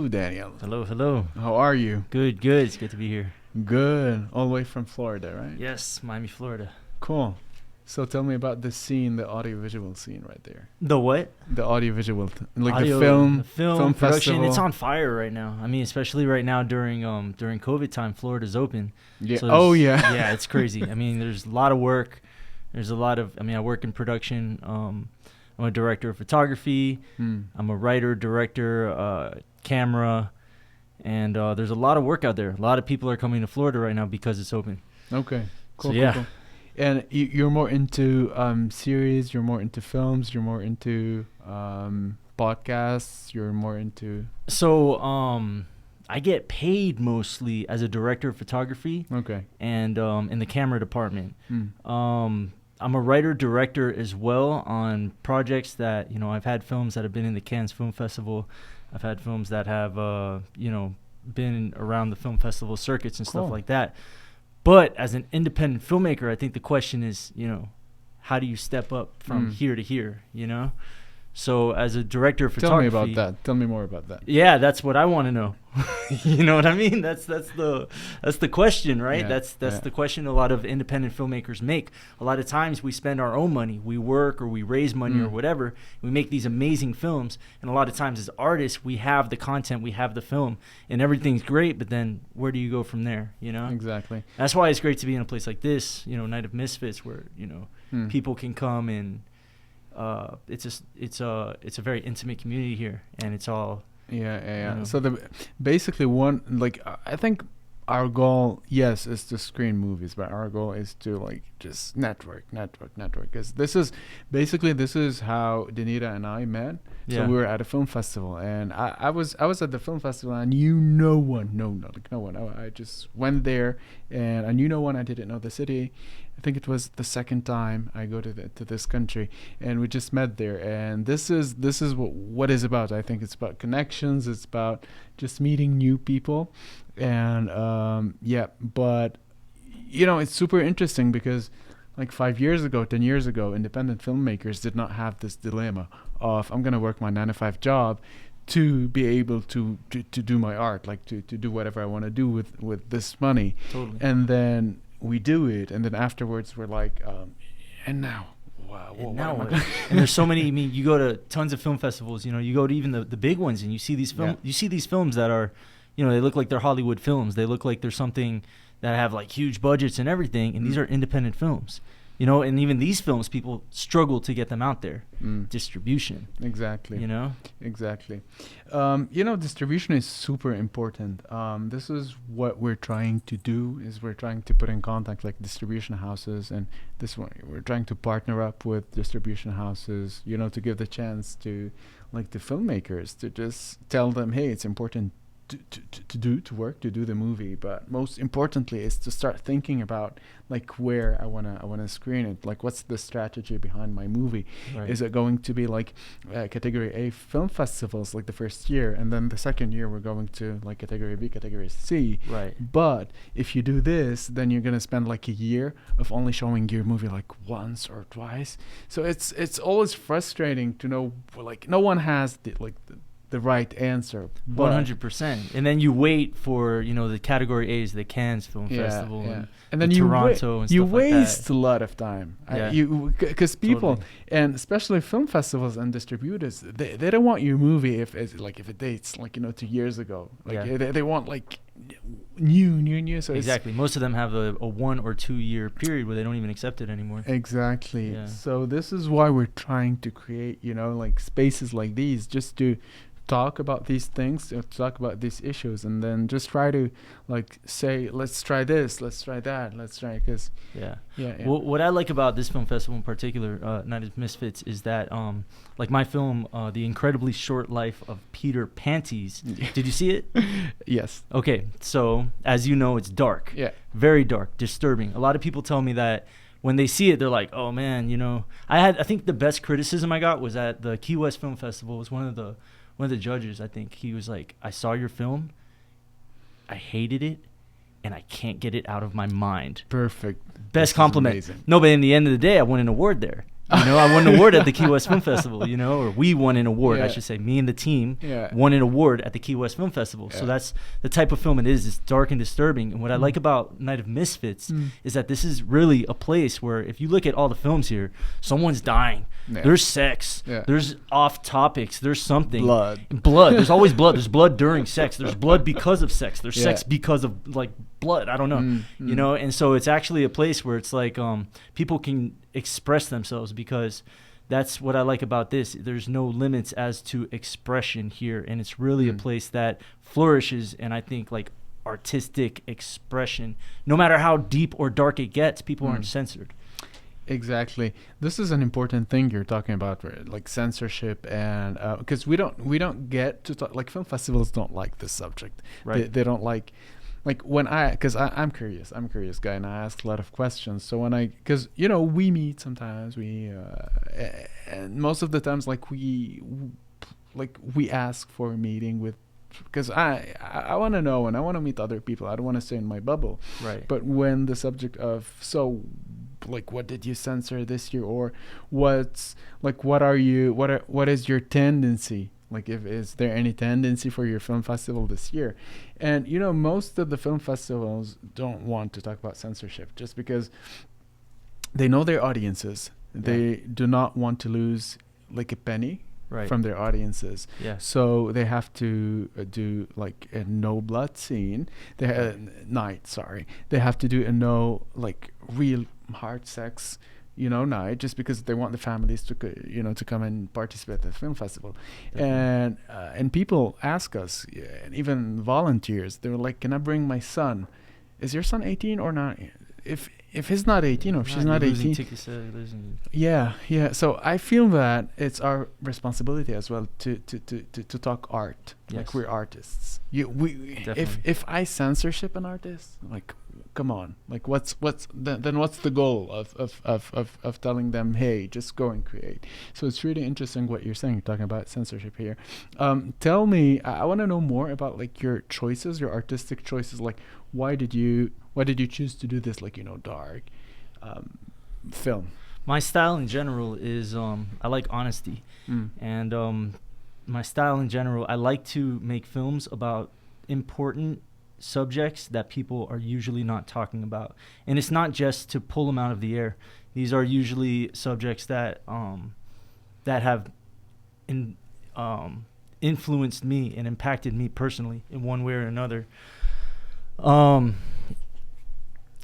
Hello, Daniel. Hello. How are you? Good. It's good to be here. Good. All the way from Florida, right? Yes, Miami, Florida. Cool. So tell me about the scene, the audiovisual scene right there. The what? The audiovisual, like Audio, the film production. festival. It's on fire right now. I mean, especially right now during COVID time, Florida's open. Yeah. So yeah. Yeah, it's crazy. I mean, there's a lot of work. There's a lot of. I mean, I work in production. I'm a director of photography. I'm a writer, director, camera, and there's a lot of work out there. A lot of people are coming to Florida right now because it's open. Okay. Cool. So, yeah. Cool. And you're more into series. You're more into films. You're more into podcasts. You're more into. So I get paid mostly as a director of photography. Okay. And in the camera department. I'm a writer director as well on projects that I've had films that have been in the Cannes Film Festival. I've had films that have been around the film festival circuits and stuff like that. But as an independent filmmaker, I think the question is, how do you step up from here to here, So as a director of photography... Tell me about that. Tell me more about that. Yeah, that's what I want to know. You know what I mean? That's the question, right? Yeah, That's the question a lot of independent filmmakers make. A lot of times we spend our own money. We work or we raise money or whatever. We make these amazing films. And a lot of times as artists, we have the content, we have the film, and everything's great, but then where do you go from there, Exactly. That's why it's great to be in a place like this, Night of Misfits, where, people can come and... it's a very intimate community here, and it's all So basically I think our goal is to screen movies, but our goal is to just network, because this is how Danita and I met. So we were at a film festival, and I was at the film festival, and no one. I just went there, and I knew no one. I didn't know the city. I think it was the second time I go to this country, and we just met there. And this is what it's about. I think it's about connections. It's about just meeting new people, and but it's super interesting because 5 years ago, 10 years ago, independent filmmakers did not have this dilemma of I'm gonna work my 9-to-5 job to be able to do my art, to do whatever I want to do with this money. Totally. And then we do it, and then afterwards we're like, and now, wow, and there's so many. I mean, you go to tons of film festivals. You go to even the big ones, and you see these You see these films that are, they look like they're Hollywood films. They look like they're something that have huge budgets and everything, and these are independent films. And even these films, people struggle to get them out there. Distribution. Exactly. Exactly. Distribution is super important. This is what we're trying to do, is we're trying to put in contact distribution houses, and this one we're trying to partner up with distribution houses, to give the chance to the filmmakers, to just tell them, hey, it's important to do the movie, but most importantly is to start thinking about where I wanna screen it, what's the strategy behind my movie. Right. Is it going to be category A film festivals the first year, and then the second year we're going to category B, category C. Right. But if you do this, then you're gonna spend a year of only showing your movie once or twice. So it's always frustrating to know no one has the right answer. 100%. And then you wait for the category A's, the Cannes Film Festival, and then Toronto and stuff you like waste that. a lot of time. Yeah. Because people, and especially film festivals and distributors, they don't want your movie if it dates 2 years ago. They want new. So exactly. Most of them have a 1 or 2 year period where they don't even accept it anymore. Exactly. Yeah. So this is why we're trying to create spaces like these, just to talk about these things, talk about these issues, and then just try to say, let's try this, let's try that, let's try, because Well, what I like about this film festival in particular, Night of Misfits, is that my film, The Incredibly Short Life of Peter Panties. Did you see it? Yes. Okay, so as you know, it's dark. Yeah. Very dark, disturbing. A lot of people tell me that when they see it, they're like, oh man, I think the best criticism I got was at the Key West Film Festival. It was one of the judges, I think. He was like, I saw your film, I hated it, and I can't get it out of my mind. Perfect. Best compliment. No, but in the end of the day, I won an award there. I won an award at the Key West Film Festival, or we won an award, I should say. Me and the team won an award at the Key West Film Festival. So that's the type of film it is. It's dark and disturbing. And what I like about Night of Misfits is that this is really a place where if you look at all the films here, someone's dying. There's sex. There's off topics. There's something. Blood. There's always blood. There's blood during sex. There's blood because of sex. There's sex because of like blood. I don't know. And so it's actually a place where it's like people can express themselves, because that's what I like about this. There's no limits as to expression here, and it's really a place that flourishes, and I think like artistic expression, no matter how deep or dark it gets, people aren't censored. Exactly. This is an important thing you're talking about, right? Like censorship, and because we don't get to talk, like film festivals don't like this subject. Right. They don't like when because I'm curious guy, and I ask a lot of questions. So because we meet sometimes, and most of the times like we ask for a meeting with, because I want to know, and I want to meet other people. I don't want to stay in my bubble. Right. But when the subject of what did you censor this year, or what is your tendency? Like, is there any tendency for your film festival this year? And most of the film festivals don't want to talk about censorship, just because they know their audiences. They do not want to lose like a penny from their audiences. So they have to do like a no blood scene. They have to do a no like real hard sex night, just because they want the families to to come and participate at the film festival. And people ask us, and even volunteers, they were like, can I bring my son? Is your son 18 or not? If he's not 18, or if she's not 18, so I feel that it's our responsibility as well to talk art. Like, we're artists. If I censorship an artist, like, come on, like what's the goal of telling them, hey, just go and create? So it's really interesting what you're saying. You're talking about censorship here. Tell me, I want to know more about like your choices, your artistic choices. Like, why did you choose to do this, like, dark film? My style in general is I like honesty, and my style in general, I like to make films about important subjects that people are usually not talking about. And it's not just to pull them out of the air. These are usually subjects that have influenced me and impacted me personally in one way or another. And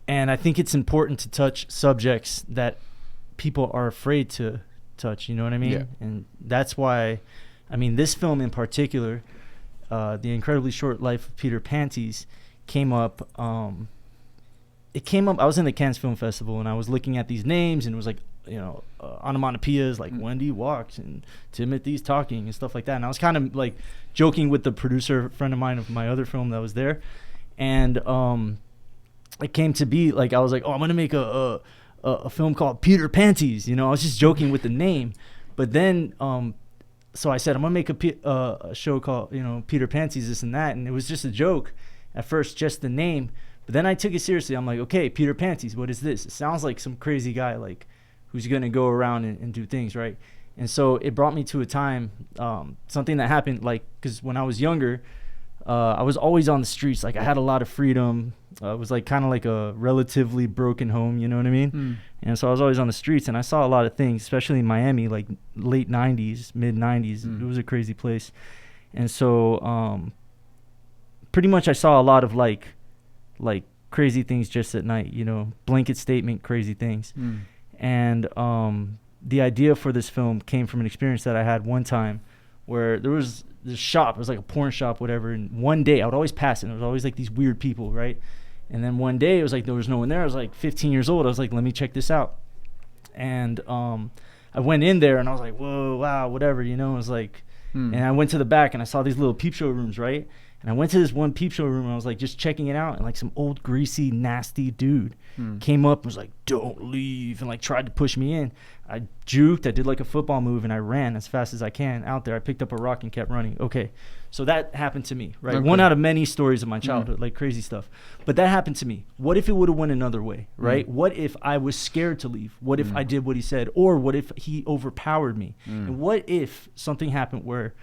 I think it's important to touch subjects that people are afraid to touch, you know what I mean? And that's why, this film in particular, The Incredibly Short Life of Peter Panties, came up. It came up, I was in the Cannes Film Festival, and I was looking at these names, and it was like, onomatopoeias like Wendy walks and Timothy's talking and stuff like that. And I was kind of like joking with the producer friend of mine of my other film that was there. And it came to be like, I was like, I'm going to make a film called Peter Panties. I was just joking with the name. But then, so I said, I'm going to make a show called, Peter Panties, this and that. And it was just a joke at first, just the name. But then I took it seriously. I'm like, okay, Peter Panties, what is this? It sounds like some crazy guy, like, who's going to go around and do things, right? And so it brought me to a time, something that happened, like, because when I was younger, I was always on the streets. Like, I had a lot of freedom. It was like kind of like a relatively broken home, you know what I mean? And so I was always on the streets, and I saw a lot of things, especially in Miami, like late 90s, mid 90s. It was a crazy place. And so pretty much I saw a lot of like crazy things just at night, blanket statement, crazy things. And the idea for this film came from an experience that I had one time where there was this shop. It was like a porn shop, whatever. And one day I would always pass it, and it was always like these weird people, right? And then one day it was like there was no one there. I was like 15 years old. I was like, let me check this out. And I went in there, and I was like, whoa, wow, whatever, It was like, and I went to the back, and I saw these little peep show rooms, right? And I went to this one peep show room and I was like just checking it out, and like some old greasy nasty dude came up and was like, "Don't leave," and like tried to push me in. I juked, I did like a football move, and I ran as fast as I can out there. I picked up a rock and kept running. Okay, so that happened to me, right? Okay. One out of many stories of my childhood, like crazy stuff. But that happened to me. What if it would have went another way, right? What if I was scared to leave? What if I did what he said? Or what if he overpowered me? And what if something happened where,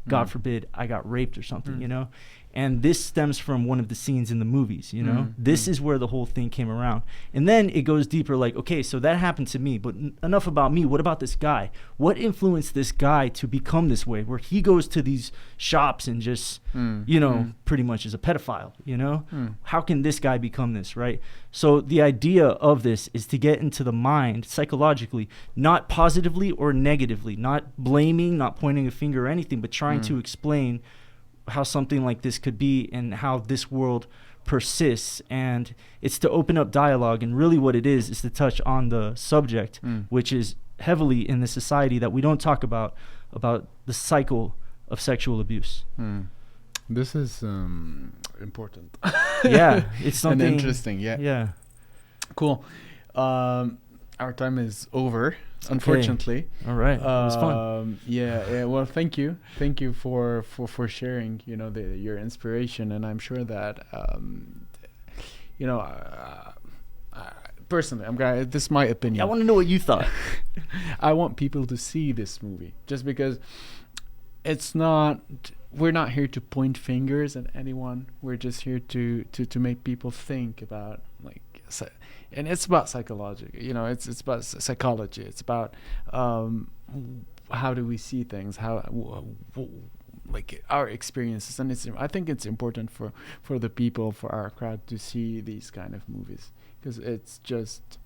God forbid, I got raped or something, you know? And this stems from one of the scenes in the movies, you know? This is where the whole thing came around. And then it goes deeper, like, okay, so that happened to me, but enough about me. What about this guy? What influenced this guy to become this way, where he goes to these shops and just, you know, pretty much is a pedophile, you know? How can this guy become this, right? So the idea of this is to get into the mind psychologically, not positively or negatively, not blaming, not pointing a finger or anything, but trying to explain how something like this could be and how this world persists. And it's to open up dialogue, and really what it is to touch on the subject, which is heavily in the society that we don't talk about the cycle of sexual abuse. This is important. Yeah, it's something and interesting. Yeah. Cool. Our time is over, unfortunately. All right. It was fun. Yeah. Well, thank you for sharing, you know, your inspiration, and I'm sure that you know, personally, this is my opinion. I want to know what you thought. I want people to see this movie, just because we're not here to point fingers at anyone. We're just here to make people think about, like, and it's about psychology. You know, it's about psychology. It's about how do we see things, like our experiences, and I think it's important for the people, for our crowd, to see these kind of movies, because it's just,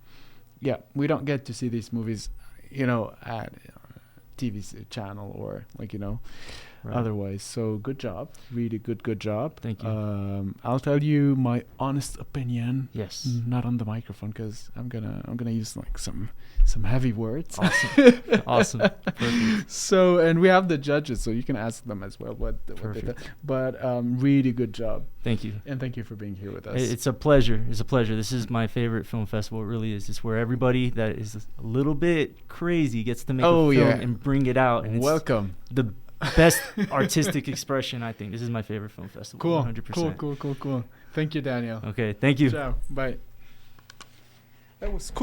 we don't get to see these movies, you know, at TV channel or, like, you know, otherwise. So good job, really good job. Thank you. I'll tell you my honest opinion. Yes. Not on the microphone, because I'm gonna use like some heavy words. Awesome. Perfect. So, and we have the judges, so you can ask them as well what they thought. But really good job. Thank you. And thank you for being here with us. It's a pleasure. This is my favorite film festival. It really is. It's where everybody that is a little bit crazy gets to make a film and bring it out. And welcome. The best artistic expression, I think. This is my favorite film festival. Cool. 100%. Cool. Thank you, Daniel. Okay. Thank you. Ciao. Bye. That was cool.